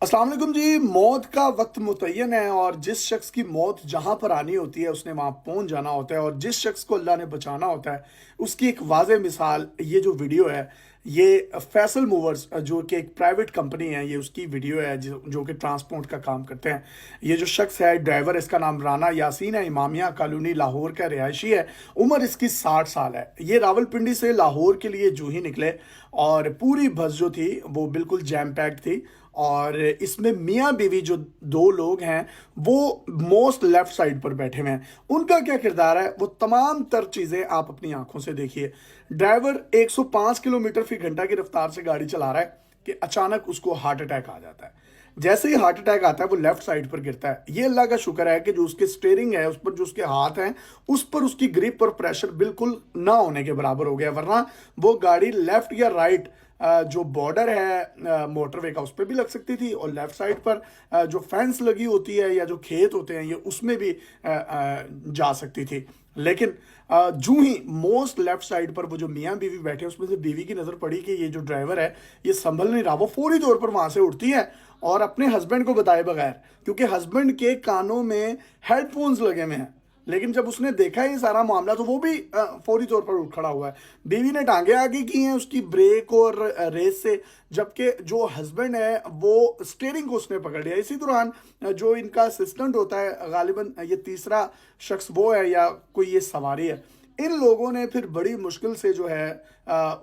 अस्सलाम वालेकुम जी। मौत का वक्त मुतय्यन है और जिस शख्स की मौत जहाँ पर आनी होती है उसने वहाँ पहुँच जाना होता है, और जिस शख्स को अल्लाह ने बचाना होता है उसकी एक वाज़ेह मिसाल ये जो वीडियो है, ये फैसल मूवर्स जो कि एक प्राइवेट कंपनी है, ये उसकी वीडियो है जो कि ट्रांसपोर्ट का काम करते हैं। ये जो शख्स है ड्राइवर, इसका नाम राना यासीन है, इमामिया कॉलोनी लाहौर का रिहायशी है। उम्र इसकी 60 साल है। ये रावलपिंडी से लाहौर के लिए जूं ही निकले और पूरी बस जो थी वो बिल्कुल जैम पैक्ड थी, और इसमें मियाँ बीवी जो दो लोग हैं वो मोस्ट लेफ्ट साइड पर बैठे हुए हैं। उनका क्या किरदार है वो तमाम तर चीज़ें आप अपनी आंखों से देखिए। ड्राइवर 105 किलोमीटर फी घंटा की रफ्तार से गाड़ी चला रहा है कि अचानक उसको हार्ट अटैक आ जाता है। जैसे ही हार्ट अटैक आता है वो लेफ्ट साइड पर गिरता है। ये अल्लाह का शुक्र है कि जो उसके स्टीयरिंग है उस पर जो उसके हाथ हैं उस पर उसकी ग्रिप और प्रेशर बिल्कुल ना होने के बराबर हो गया, वरना वो गाड़ी लेफ्ट या राइट जो बॉर्डर है मोटरवे का उस पर भी लग सकती थी, और लेफ्ट साइड पर जो फेंस लगी होती है या जो खेत होते हैं ये उसमें भी जा सकती थी। लेकिन जूं ही मोस्ट लेफ्ट साइड पर वो जो मियाँ बीवी बैठे हैं उसमें से बीवी की नज़र पड़ी कि ये जो ड्राइवर है ये संभल नहीं रहा, वो फौरी तौर पर वहाँ से उठती है और अपने हस्बैंड को बताए बगैर, क्योंकि हस्बैंड के कानों में हेडफोन्स लगे हुए हैं, लेकिन जब उसने देखा ये सारा मामला तो वो भी फौरी तौर पर उठ खड़ा हुआ है। बीवी ने टांगे आगे की हैं उसकी ब्रेक और रेस से, जबकि जो हस्बैंड है वो स्टीयरिंग को उसने पकड़ लिया। इसी दौरान जो इनका असिस्टेंट होता है, गालिबन ये तीसरा शख्स वो है या कोई ये सवारी है, इन लोगों ने फिर बड़ी मुश्किल से जो है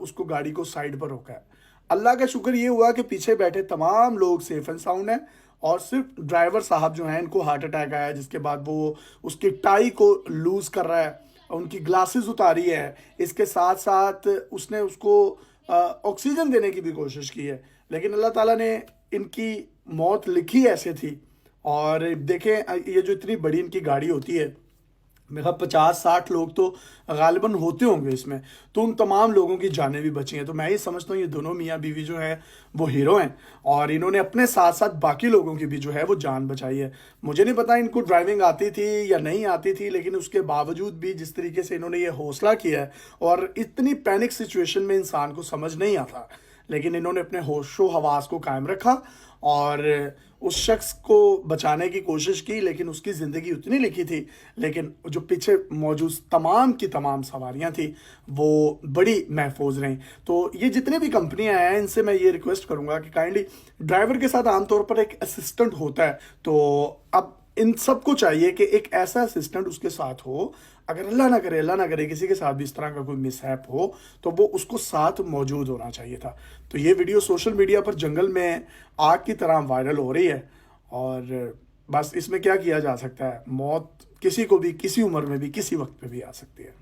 उसको गाड़ी को साइड पर रोका है। अल्लाह का शुक्र ये हुआ कि पीछे बैठे तमाम लोग सेफ एंड साउंड हैं, और सिर्फ ड्राइवर साहब जो हैं इनको हार्ट अटैक आया, जिसके बाद वो उसकी टाई को लूज़ कर रहा है, उनकी ग्लासेस उतारी है, इसके साथ साथ उसने उसको ऑक्सीजन देने की भी कोशिश की है, लेकिन अल्लाह ताला ने इनकी मौत लिखी ऐसे थी। और देखें ये जो इतनी बड़ी इनकी गाड़ी होती है, मेरा 50-60 लोग तो गालिबन होते होंगे इसमें, तो उन तमाम लोगों की जानें भी बची हैं। तो मैं ही समझता हूँ ये दोनों मियाँ बीवी जो हैं वो हीरो हैं, और इन्होंने अपने साथ साथ बाकी लोगों की भी जो है वो जान बचाई है। मुझे नहीं पता इनको ड्राइविंग आती थी या नहीं आती थी, लेकिन उसके बावजूद भी जिस तरीके से इन्होंने ये हौसला किया है, और इतनी पैनिक सिचुएशन में इंसान को समझ नहीं आता, लेकिन इन्होंने अपने होशो हवास को कायम रखा और उस शख्स को बचाने की कोशिश की, लेकिन उसकी ज़िंदगी उतनी लिखी थी, लेकिन जो पीछे मौजूद तमाम की तमाम सवारियां थी वो बड़ी महफूज रहीं। तो ये जितने भी कंपनियां हैं इनसे मैं ये रिक्वेस्ट करूंगा कि काइंडली ड्राइवर के साथ आमतौर पर एक असिस्टेंट होता है, तो अब इन सबको चाहिए कि एक ऐसा असिस्टेंट उसके साथ हो, अगर अल्लाह ना करे किसी के साथ भी इस तरह का कोई मिसहैप हो तो वो उसको साथ मौजूद होना चाहिए था। तो ये वीडियो सोशल मीडिया पर जंगल में आग की तरह वायरल हो रही है, और बस इसमें क्या किया जा सकता है, मौत किसी को भी किसी उम्र में भी किसी वक्त पे भी आ सकती है।